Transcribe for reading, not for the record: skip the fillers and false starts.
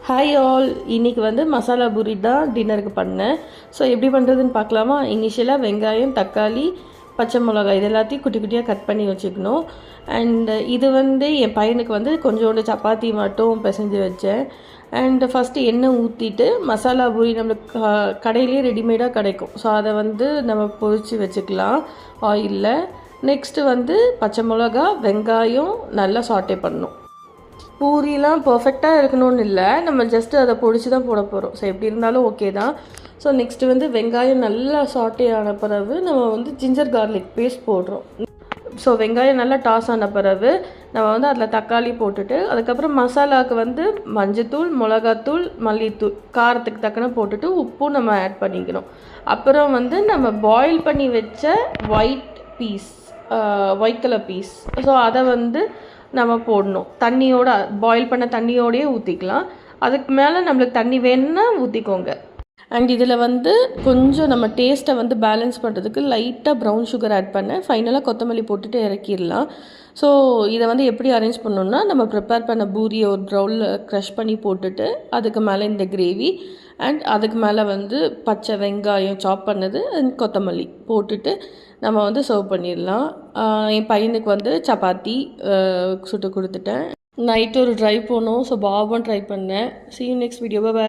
Hi all, இன்றைக்கி வந்து மசாலா பூரி தான் டின்னருக்கு பண்ணேன். ஸோ எப்படி பண்ணுறதுன்னு பார்க்கலாமா? இனிஷியலாக வெங்காயம், தக்காளி, பச்சை மிளகாய் இது எல்லாத்தையும் குட்டி குட்டியாக கட் பண்ணி வச்சுக்கணும். அண்டு இது வந்து என் பையனுக்கு வந்து கொஞ்சோண்டு சப்பாத்தி மட்டும் பிசைஞ்சு வச்சேன். அண்டு ஃபஸ்ட்டு எண்ணெய் ஊற்றிட்டு மசாலா பூரி நம்மளுக்கு கடையிலே ரெடிமேடாக கிடைக்கும். ஸோ அதை வந்து நம்ம பொரித்து வச்சுக்கலாம் ஆயிலில். நெக்ஸ்ட்டு வந்து பச்சை மிளகா, வெங்காயம் நல்லா சாட்டே பண்ணணும். பூரிலாம் பர்ஃபெக்டாக இருக்கணும்னு இல்லை, நம்ம ஜஸ்ட்டு அதை பொடிச்சு தான் போட போகிறோம். ஸோ எப்படி இருந்தாலும் ஓகே தான். ஸோ நெக்ஸ்ட்டு வந்து வெங்காயம் நல்லா சாட்டே ஆன பிறகு நம்ம வந்து ஜிஞ்சர் கார்லிக் பேஸ்ட் போடுறோம். ஸோ வெங்காயம் நல்லா டாஸ் ஆன பிறகு நம்ம வந்து அதில் தக்காளி போட்டுட்டு அதுக்கப்புறம் மசாலாவுக்கு வந்து மஞ்சத்தூள், மிளகாத்தூள், மல்லித்தூள் காரத்துக்கு தக்கன போட்டுட்டு உப்பும் நம்ம ஆட் பண்ணிக்கணும். அப்புறம் வந்து நம்ம பாயில் பண்ணி வச்ச ஒயிட் கலர் பீஸ், ஸோ அதை வந்து நம்ம போடணும். தண்ணியோட பாயில் பண்ண தண்ணியோடையே ஊற்றிக்கலாம். அதுக்கு மேலே நம்மளுக்கு தண்ணி வேணும்னா ஊற்றிக்கோங்க. அண்ட் இதில் வந்து கொஞ்சம் நம்ம டேஸ்ட்டை வந்து பேலன்ஸ் பண்ணுறதுக்கு லைட்டாக ப்ரௌன் சுகர் ஆட் பண்ணேன். ஃபைனலாக கொத்தமல்லி போட்டுட்டு இறக்கிடலாம். ஸோ இதை வந்து எப்படி அரேஞ்ச் பண்ணணுன்னா, நம்ம ப்ரிப்பேர் பண்ண பூரியை ஒரு ப்ரௌனில் க்ரஷ் பண்ணி போட்டுட்டு அதுக்கு மேலே இந்த கிரேவி அண்ட் அதுக்கு மேலே வந்து பச்சை வெங்காயம் சாப் பண்ணது அண்ட் கொத்தமல்லி போட்டுட்டு நம்ம வந்து சர்வ் பண்ணிடலாம். என் பையனுக்கு வந்து சப்பாத்தி சுட்டு கொடுத்துட்டேன். நைட்டு ஒரு ட்ரை போனோம். ஸோ பாபும் ட்ரை பண்ணேன். See you next video. Bye bye.